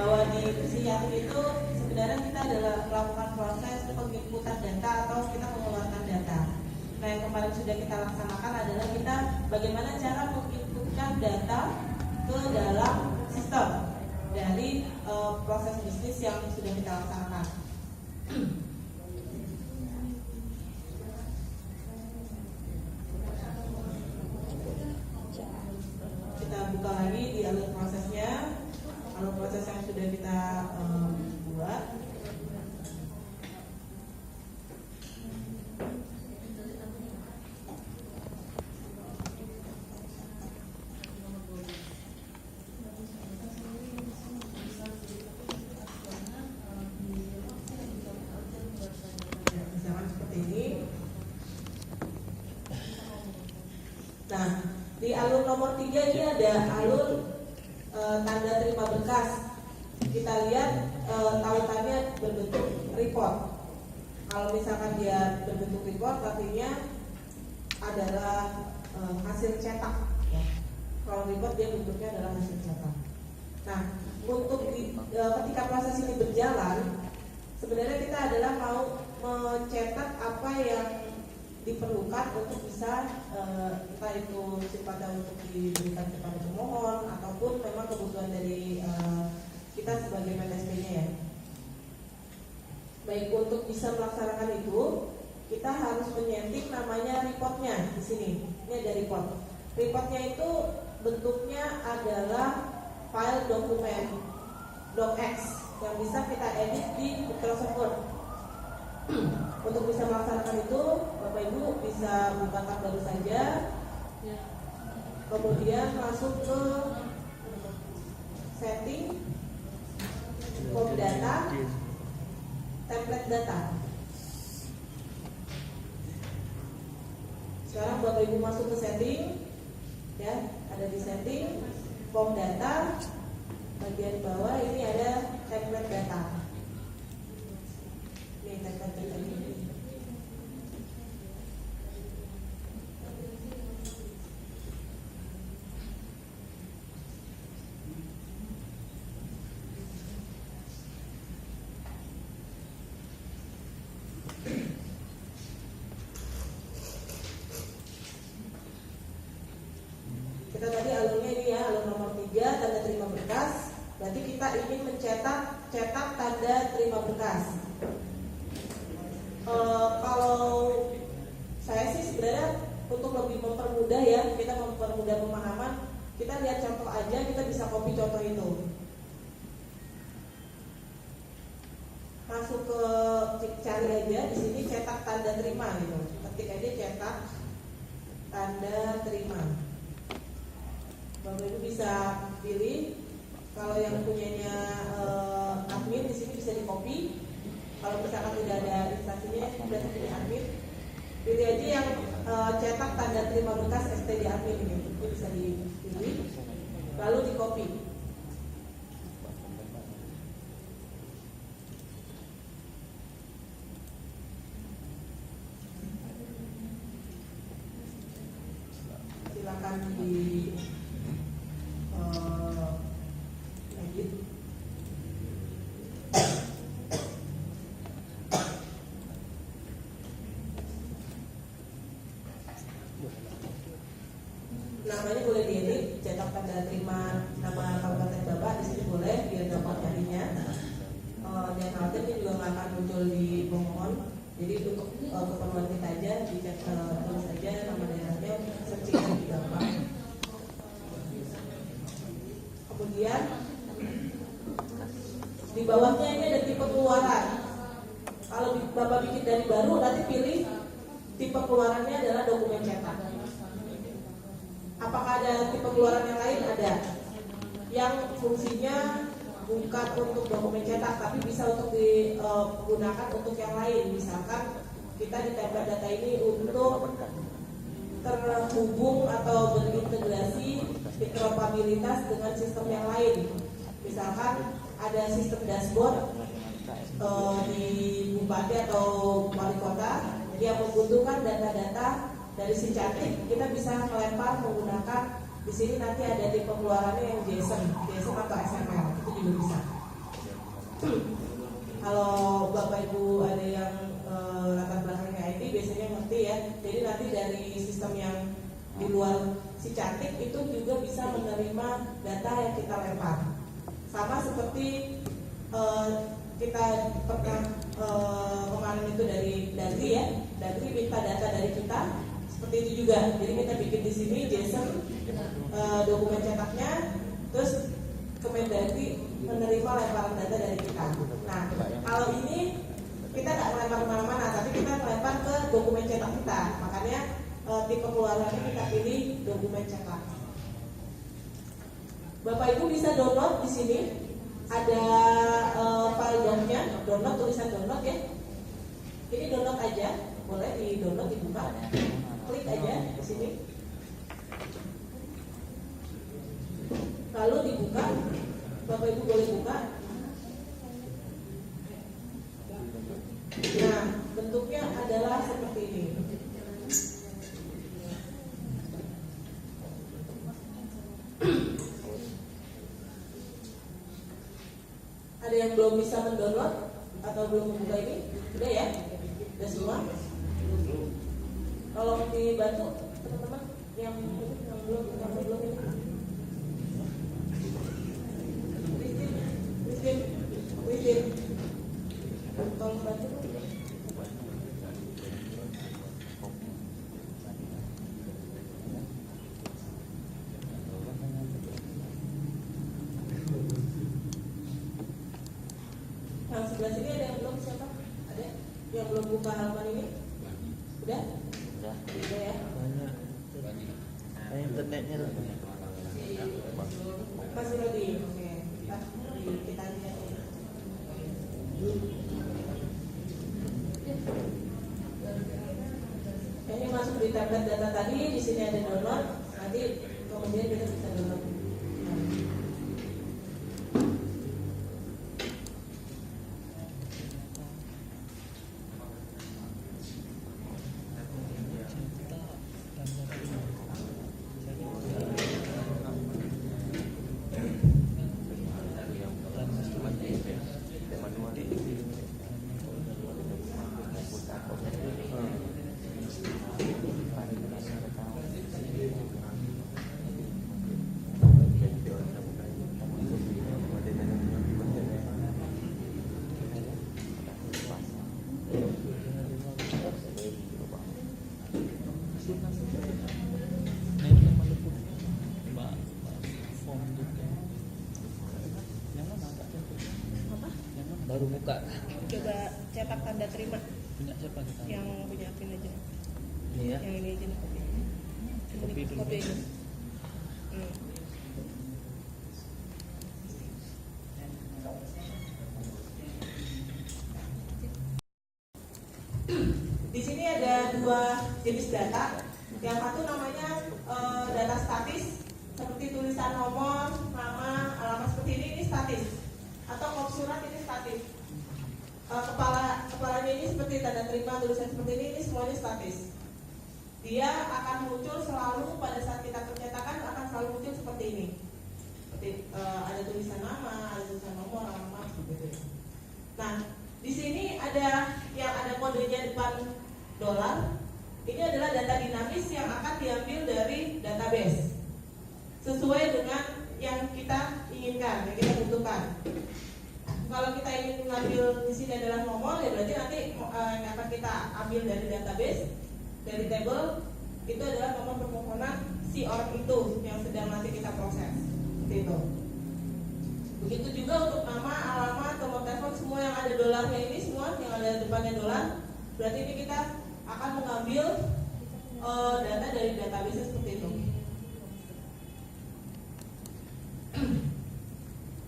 bahwa di psikiatri itu sebenarnya kita adalah melakukan proses penginputan data atau kita mengeluarkan data. Nah, yang kemarin sudah kita laksanakan adalah kita bagaimana cara menginputkan data ke dalam sistem dari proses bisnis yang sudah kita laksanakan. Kita buka lagi di alur prosesnya, alur proses yang sudah kita buat. Nah, di alur nomor 3 ini ada alur tanda terima berkas. Kita lihat tautannya berbentuk report. Kalau misalkan dia berbentuk report, artinya adalah hasil cetak. Ya. Kalau report dia bentuknya adalah hasil cetak. Nah, untuk ketika proses ini berjalan, sebenarnya kita adalah mau mencetak apa yang diperlukan untuk bisa entah itu sifatnya untuk diberikan kepada pemohon ataupun memang kebutuhan dari kita sebagai PTSP-nya ya. Baik, untuk bisa melaksanakan itu kita harus menyeting namanya reportnya di sini. Ini ada report. Reportnya itu bentuknya adalah file dokumen docx yang bisa kita edit di Microsoft Word. Untuk bisa melaksanakan itu, Bapak Ibu bisa buka tab baru saja, kemudian masuk ke setting, form data, template data. Sekarang Bapak Ibu masuk ke setting, ya, ada di setting, form data, bagian bawah ini ada template data. Ini template data ini. Kita tadi alurnya ini ya, alur nomor 3 tanda terima berkas. Berarti kita ingin mencetak tanda terima berkas. Kalau saya sih sebenarnya untuk lebih mempermudah ya, kita mempermudah pemahaman, kita lihat contoh aja, kita bisa copy contoh itu. Masuk ke cari aja di sini cetak tanda terima gitu. Ketik aja cetak tanda terima. Bapak Ibu bisa pilih. Kalau yang punyanya admin di sini bisa di copy. Kalau misalkan tidak ada instansinya, berarti pilih admin. Pilih aja yang cetak tanda terima berkas STD admin ini. Itu bisa dipilih. Lalu di copy. Silakan di edit. Namanya boleh diedit, cetak tanda terima nama kabupaten Bapak di sini boleh biar gampang carinya. Dan nanti ini juga nggak akan muncul di pemohon. Jadi untuk keperluan kita aja dicek tulis aja nama daerahnya, searching lebih gampang. Kemudian di bawahnya ini ada tipe keluaran. Kalau Bapak bikin dari baru, nanti pilih tipe keluarannya adalah dokumen cetak. Apakah ada tipe keluaran yang lain? Ada. Yang fungsinya bukan untuk dokumen cetak, tapi bisa untuk digunakan untuk yang lain. Misalkan kita di template data ini untuk terhubung atau berintegrasi interoperabilitas dengan sistem yang lain. Misalkan ada sistem dashboard di bupati atau wali kota, jadi yang membutuhkan data-data dari si cantik, kita bisa melempar menggunakan di sini nanti ada tipe pengeluarannya yang JSON atau XML, itu juga bisa. sistem yang di luar si cantik itu juga bisa menerima data yang kita lempar. Sama seperti kita pernah kemarin itu dari Dagri ya, Dagri minta data dari kita, seperti itu juga. Jadi kita bikin di sini JSON dokumen cetaknya, terus Kemendagri menerima lemparan data dari kita. Nah, kalau ini kita nggak melempar kemana-mana, tapi kita melempar ke dokumen cetak kita. Makanya tipe keluarannya kita pilih dokumen cetak. Bapak Ibu bisa download di sini. Ada file doc-nya, download, tulisan download ya. Ini download aja, boleh di download, dibuka, klik aja di sini. Lalu dibuka, Bapak Ibu boleh buka. Nah, bentuknya adalah seperti ini. Ada yang belum bisa mendownload atau belum membuka ini? Sudah ya? Sudah semua? Tolong dibantu teman-teman yang belum ini. Christine, tolong bantu. Yang sebelah sini ada yang belum, siapa? Ada yang belum buka halaman ini? Udah? Udah ya? Banyak. Internetnya Masih loading. Oke. Kita lihat. Ini masuk di tablet data tadi, di sini ada download. Nanti kemudian kita bisa download. baru buka. Coba cetak tanda terima. Punya siapa kita? Yang punya admin aja. Ini ya. Yang ini aja nih kopi. Kopi dulu. Kopi aja. Di sini ada dua jenis data. Yang satu namanya data statis, seperti tulisan nomor, nama, alamat seperti ini statis. Atau kop surat ini statis. Kepalanya ini seperti tanda terima, tulisan seperti ini semuanya statis. Dia akan muncul selalu pada saat kita percetakan, akan selalu muncul seperti ini. Seperti ada tulisan nama, ada tulisan nomor, alamat seperti itu. Nah, di sini ada yang ada kodenya depan dolar. Ini adalah data dinamis yang akan diambil dari database sesuai dengan yang kita inginkan, yang kita butuhkan. Kalau kita ingin mengambil di sini adalah nomor, ya berarti nanti yang akan kita ambil dari database, dari table itu adalah nomor permohonan si orang itu yang sedang nanti kita proses. Seperti itu. Begitu juga untuk nama, alamat, nomor telepon, semua yang ada dolarnya ini, semua yang ada depannya dolar, berarti ini kita akan mengambil data dari database seperti itu.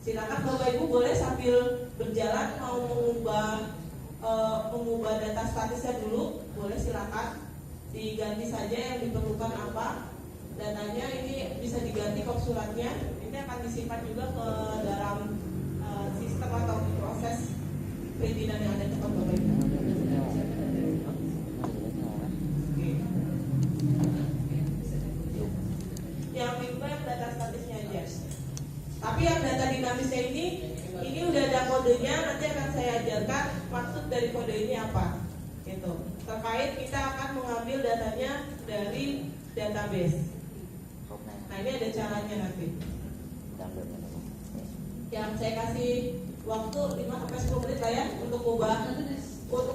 Silakan Bapak Ibu boleh sambil berjalan mau mengubah data statisnya dulu, boleh silakan diganti saja yang diperlukan apa datanya. Ini bisa diganti kop suratnya. Ini akan disimpan juga ke dalam sistem atau proses perizinan yang ada di tempat Bapak Ibu. Yang dibuka yang data statisnya aja. Tapi yang data dinamisnya ini udah ada kodenya, nanti akan saya ajarkan maksud dari kode ini apa. Gitu. Terkait kita akan mengambil datanya dari database. Nah ini ada caranya nanti. Yang saya kasih waktu 5-10 menit lah ya untuk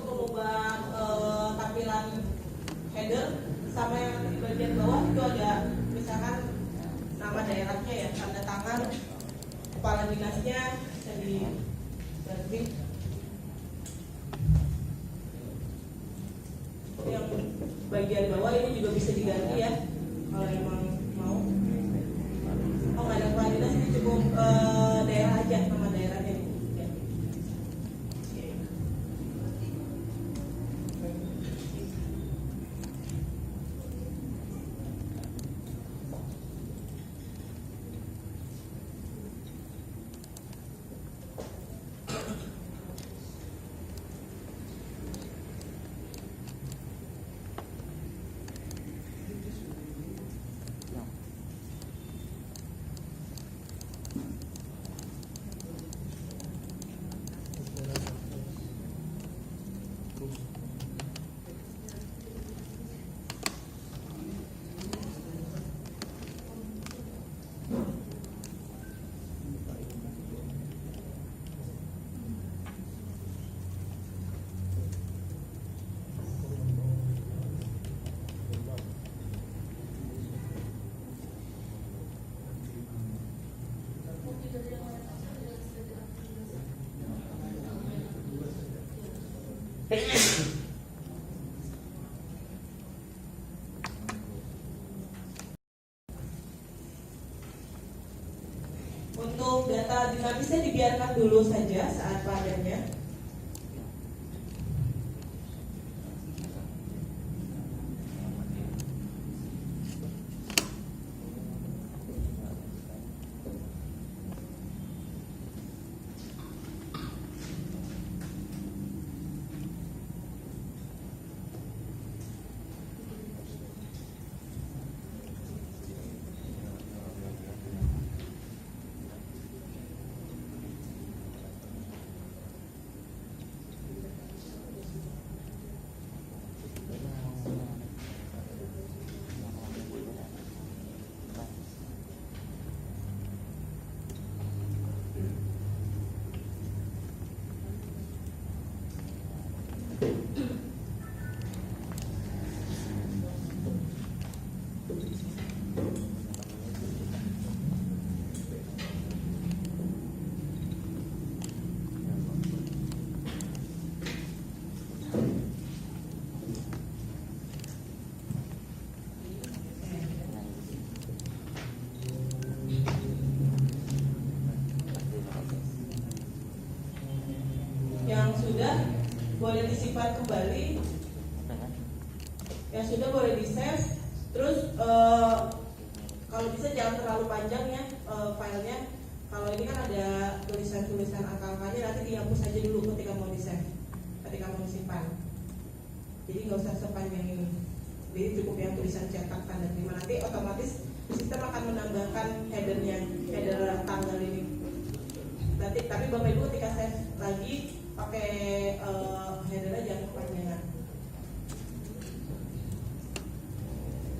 mengubah tampilan header, sama yang di bagian bawah itu ada misalkan nama daerahnya ya, tanda tangan kepala dinasnya bisa diganti. Yang bagian bawah ini juga bisa diganti ya kalau emang mau. Oh nggak ada kepala dinas, ini cukup daerah aja, nama daerahnya. Ya. Untuk data dinamisnya dibiarkan dulu saja saat padanya. Yang sudah boleh disimpan kembali, yang sudah boleh di save. Terus kalau bisa jangan terlalu panjang ya filenya. Kalau ini kan ada tulisan-tulisan angka-angkanya, nanti dihapus aja dulu ketika mau di save, ketika mau disimpan. Jadi nggak usah sepanjang ini. Jadi cukup yang tulisan cetak tanda terima. Nanti otomatis sistem akan menambahkan headernya, header tanggal ini. Nanti tapi Bapak Ibu ketika save lagi pakai headernya jangan kepanjangan.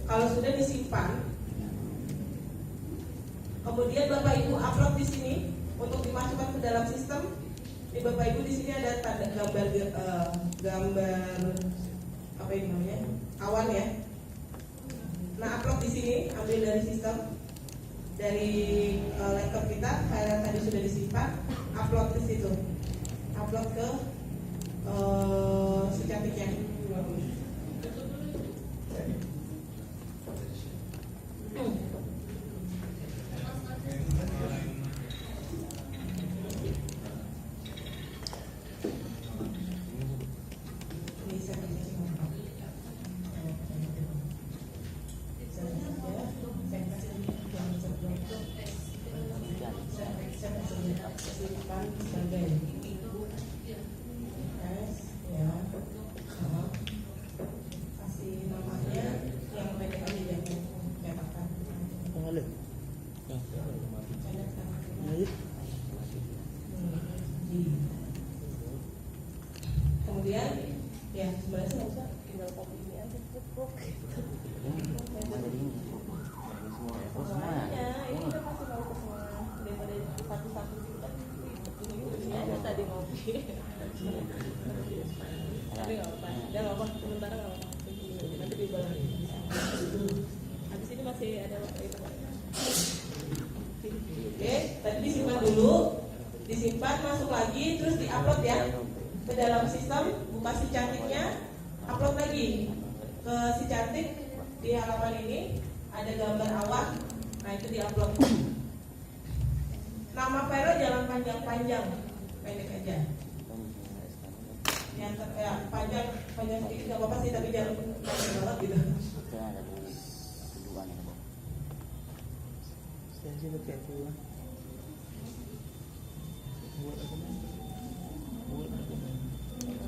Kalau sudah disimpan, kemudian Bapak Ibu upload di sini untuk dimasukkan ke dalam sistem. Di Bapak Ibu di sini ada tanda gambar apa ini namanya, awan ya. Nah upload di sini, ambil dari sistem, dari laptop kita, file yang tadi sudah disimpan, upload di situ, upload ke si cantiknya. Kasih namanya yang pendek aja ya. sebenarnya sih harusnya tinggal copy ini aja puk makanya ini udah pasti mau ke semua daripada satu-satu gitu kan ini aja tadi ngopi tapi nggak apa-apa ya nggak apa sementara nggak apa-apa nanti dibalas habis ini masih ada waktu itu Oke, tadi disimpan dulu, disimpan masuk lagi, terus diupload ya ke dalam sistem. Buka si cantiknya, upload lagi ke si cantik. Di halaman ini ada gambar awan, nah itu diupload. Nama file jangan panjang-panjang, pendek aja. Yang ya, panjang sedikit nggak apa-apa sih, tapi jangan panjang banget gitu. Janji betul tuh. Buat dokumen.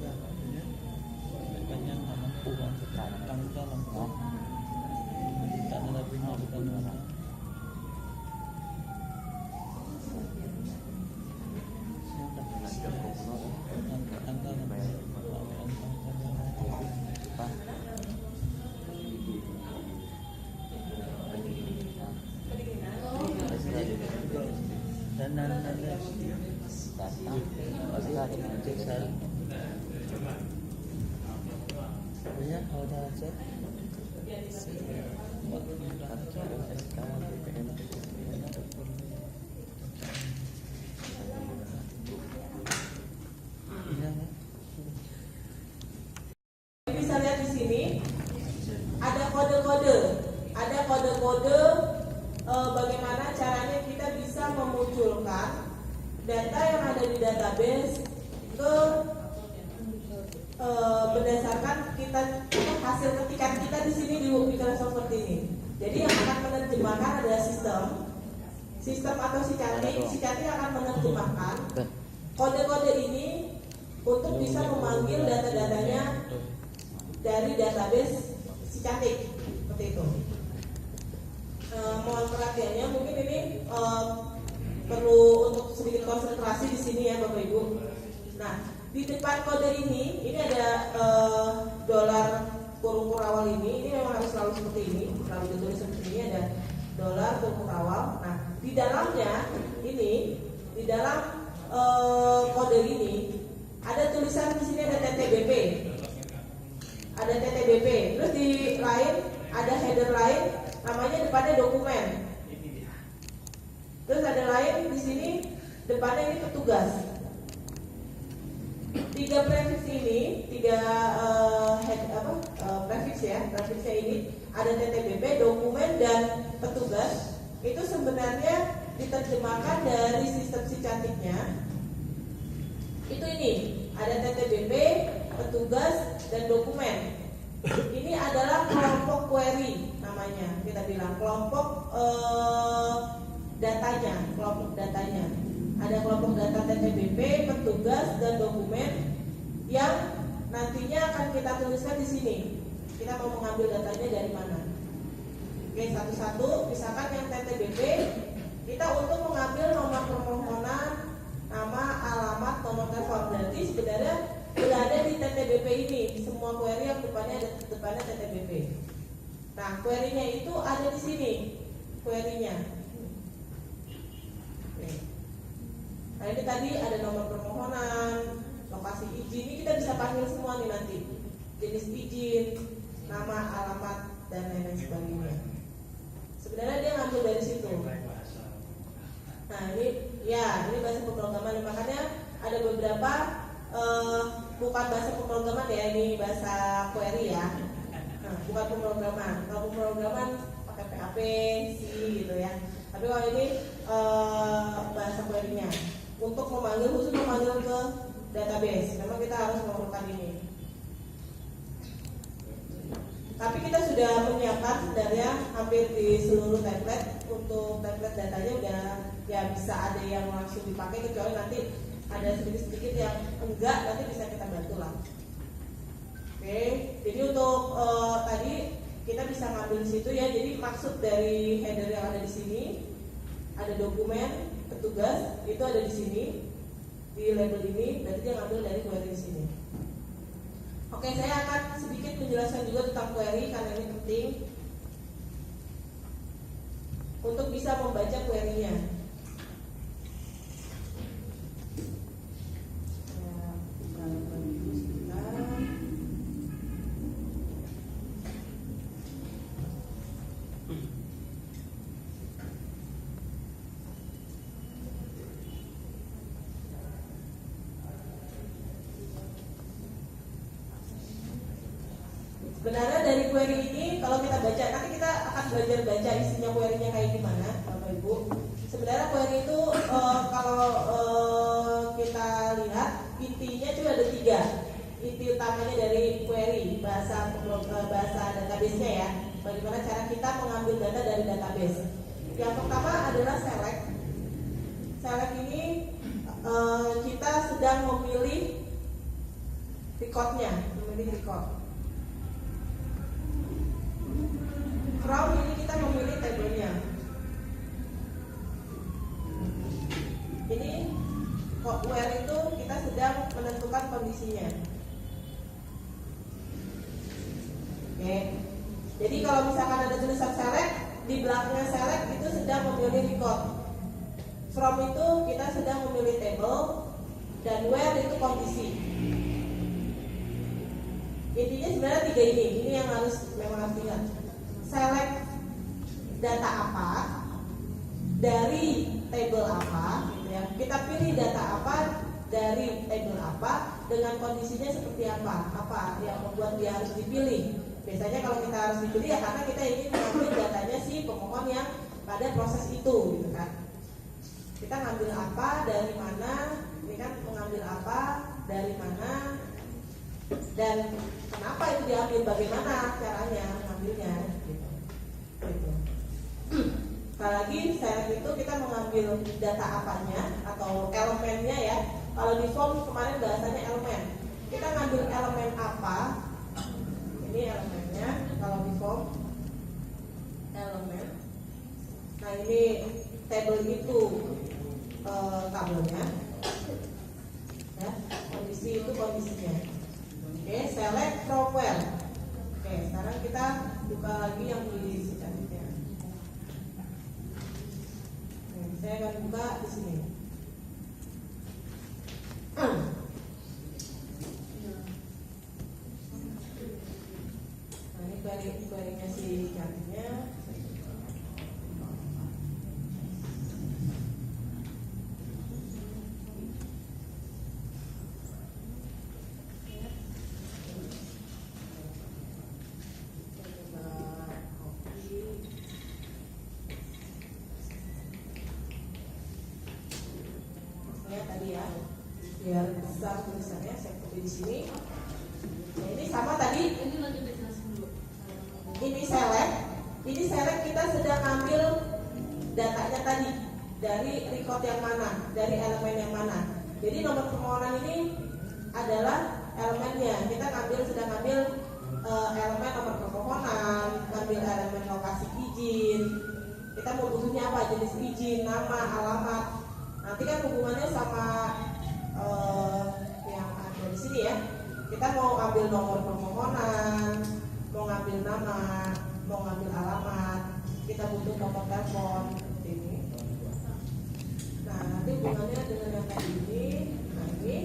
Ya, artinya banyak nama uang tanggung dalam. Tak ada lebih bukan nama. Bisa lihat di sini ada kode-kode, bagaimana caranya kita bisa memunculkan data yang ada di database ke berdasarkan kita hasil ketikan kita di sini di Microsoft seperti ini. Jadi yang akan menerjemahkan adalah sistem atau si cantik akan menerjemahkan kode-kode ini untuk bisa memanggil data-datanya dari database si cantik seperti itu. Mohon perhatiannya, mungkin ini perlu untuk sedikit konsentrasi di sini ya Bapak Ibu. Nah, di depan kode ini ada dolar kurung awal ini memang harus selalu seperti ini, selalu ditulis seperti ini, ada dolar kurung awal. Nah, di dalamnya ini, di dalam kode ini ada tulisan di sini ada TTBP. Ada TTBP. Terus di lain ada header lain namanya depannya dokumen. Terus ada lain di sini depannya ini petugas. Tiga prefix ini, prefixnya ini ada TTBP, dokumen dan petugas. Itu sebenarnya diterjemahkan dari sistem si cantiknya. Itu ini ada TTBP, petugas dan dokumen. Ini adalah kelompok query namanya. Kita bilang kelompok datanya. Ada kelompok data TTBP, petugas dan dokumen yang nantinya akan kita tuliskan di sini. Kita mau mengambil datanya dari mana? Oke, satu-satu. Misalkan yang TTBP, kita untuk mengambil nomor permohonan, nama, alamat, nomor telepon. Berarti sebenarnya sudah ada di TTBP ini. Semua query yang depannya TTBP. Nah, query-nya itu ada di sini. Query-nya. Oke. Nah, ini tadi ada nomor permohonan, lokasi izin. Ini kita bisa panggil semua nih nanti. Jenis izin, nama, alamat, dan lain-lain sebagainya. Sebenarnya dia ngambil dari situ. Nah, ini bahasa pemrograman. Makanya ada beberapa bukan bahasa pemrograman ya, ini bahasa query ya. Nah, bukan pemrograman. Kalau pemrograman pakai PHP, C gitu ya. Tapi kalau ini bahasa query-nya untuk khusus memanggil ke database. Memang kita harus melakukan ini. Tapi kita sudah menyiapkan sebenarnya hampir di seluruh template. Untuk template datanya udah ya bisa ada yang langsung dipakai, kecuali nanti ada sedikit-sedikit yang enggak, nanti bisa kita bantu lah. Oke, jadi untuk tadi kita bisa ngambil di situ ya. Jadi maksud dari header yang ada di sini, ada dokumen, petugas, itu ada di sini di label ini, berarti dia ngambil dari query di sini. Oke, saya akan sedikit menjelaskan juga tentang query karena ini penting untuk bisa membaca query-nya. Sebenarnya dari query ini kalau kita baca, nanti kita akan belajar baca isinya query-nya kayak gimana, Bapak Ibu. Sebenarnya query itu kalau kita lihat intinya itu ada 3. Inti utamanya dari query bahasa database-nya ya. Bagaimana cara kita mengambil data dari database. Yang pertama adalah select. Select ini kita sedang memilih record-nya, memilih record. From ini kita memilih tabelnya. Ini where itu kita sedang menentukan kondisinya. Oke. Jadi kalau misalkan ada tulisan select, di belakangnya select itu sedang memilih record. From itu kita sedang memilih table, dan where itu kondisi. Intinya sebenarnya 3 ini yang memang harus diingat. Select data apa dari table apa, gitu ya. Kita pilih data apa dari table apa dengan kondisinya seperti apa yang membuat dia harus dipilih. Biasanya kalau kita harus dipilih ya karena kita ingin mengambil datanya si pemohon yang pada proses itu, gitu kan. Kita ngambil apa dari mana, ini kan mengambil apa dari mana dan kenapa itu diambil, bagaimana caranya mengambilnya. Sekali lagi, select itu kita mengambil data apanya atau elemennya ya. Kalau di form kemarin bahasanya elemen. Kita ngambil elemen apa? Ini elemennya. Kalau di form elemen. Nah ini table itu tabelnya. Ya, kondisi itu kondisinya. Oke, select from where. Oke, sekarang kita buka lagi yang di selanjutnya. Saya akan buka di sini. Nah, ini query-nya si cantiknya. Biar besar tulisannya, saya copy di sini. Nah, ini sama tadi. Ini select kita sedang ambil datanya tadi dari record yang mana, dari elemen yang mana. Jadi nomor permohonan ini adalah elemennya. Kita sedang ngambil elemen nomor permohonan, ngambil elemen lokasi izin. Kita mau butuhnya apa? Jenis izin, nama, alamat. Nanti kan hubungannya sama yang ada di sini ya. Kita mau ambil nomor permohonan, mau ngambil nama, mau ngambil alamat, kita butuh nomor telepon seperti ini. Nah nanti hubungannya dengan yang tadi ini. Nah ini.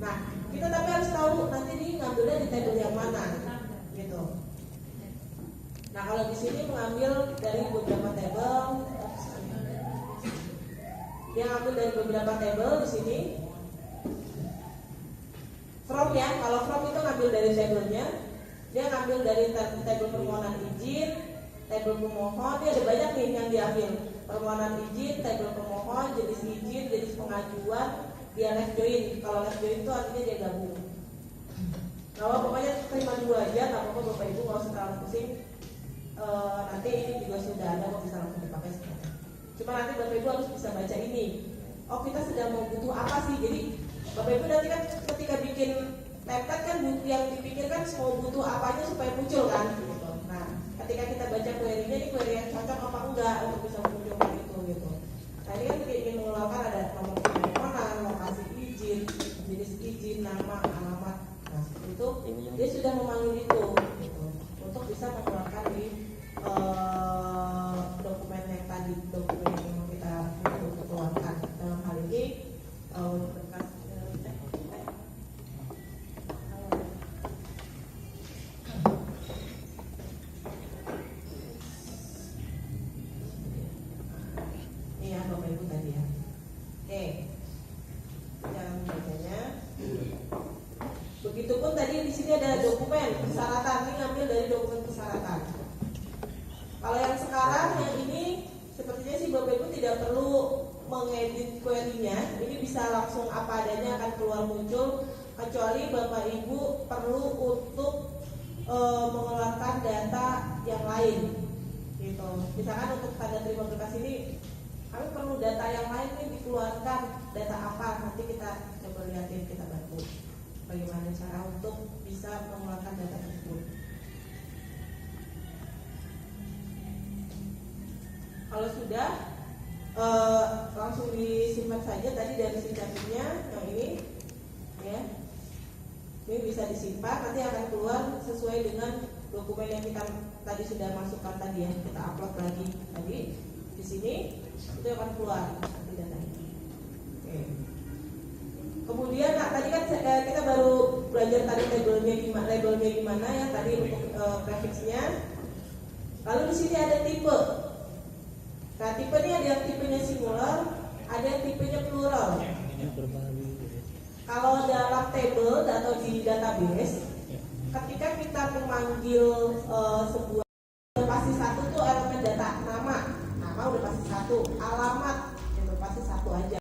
Nah kita tapi harus tahu nanti ini ngambilnya di table yang mana, gitu. Nah kalau di sini mengambil dari beberapa table. Yang ambil dari beberapa table di sini. From ya, kalau from itu ngambil dari tabelnya, dia ngambil dari table permohonan izin, table pemohon, dia ada banyak nih yang diambil. Permohonan izin, table pemohon, jenis izin, jenis pengajuan, dia left join. Kalau left join itu artinya dia gabung. Kalau pokoknya terima 2 aja, nggak apa-apa Bapak Ibu, nggak usah terlalu pusing. Nanti ini juga sudah ada, kok bisa langsung dipakai sekarang. Cuma nanti Bapak Ibu harus bisa baca ini. Oh kita sedang mau butuh apa sih? Jadi Bapak Ibu nanti kan ketika bikin template kan yang dipikirkan mau butuh apanya supaya muncul kan gitu. Nah ketika kita baca query-nya, ini query yang cocok apa enggak untuk bisa munculkan itu gitu. Nah ini kan ingin mengeluarkan ada nomor permohonan, lokasi izin, jenis izin, nama, alamat. Nah seperti itu Begitupun tadi di sini ada dokumen persyaratan, ini ngambil dari dokumen persyaratan. Kalau yang sekarang yang ini sepertinya sih Bapak Ibu tidak perlu mengedit query-nya, ini bisa langsung apa adanya akan keluar muncul, kecuali Bapak Ibu perlu untuk mengeluarkan data yang lain, gitu. Misalkan untuk tanda terima berkas ini, kami perlu data yang lain nih dikeluarkan, data apa? Nanti kita coba lihatin, kita bantu bagaimana cara untuk bisa mengeluarkan data tersebut. Kalau sudah langsung disimpan saja tadi dari sinkatnya yang ini, ya. Ini bisa disimpan, nanti akan keluar sesuai dengan dokumen yang kita tadi sudah masukkan tadi ya. Kita upload lagi tadi di sini, itu akan keluar nanti datanya. Oke. Kemudian tadi kan kita baru belajar tadi labelnya gimana ya tadi untuk prefixnya. Lalu di sini ada tipe. Nah, tipe ini ada yang tipenya singular, ada yang tipenya plural. Ini berbalik. Kalau dalam table atau di database, ketika kita memanggil sebuah, udah pasti satu tuh elemen data, nama udah pasti satu, alamat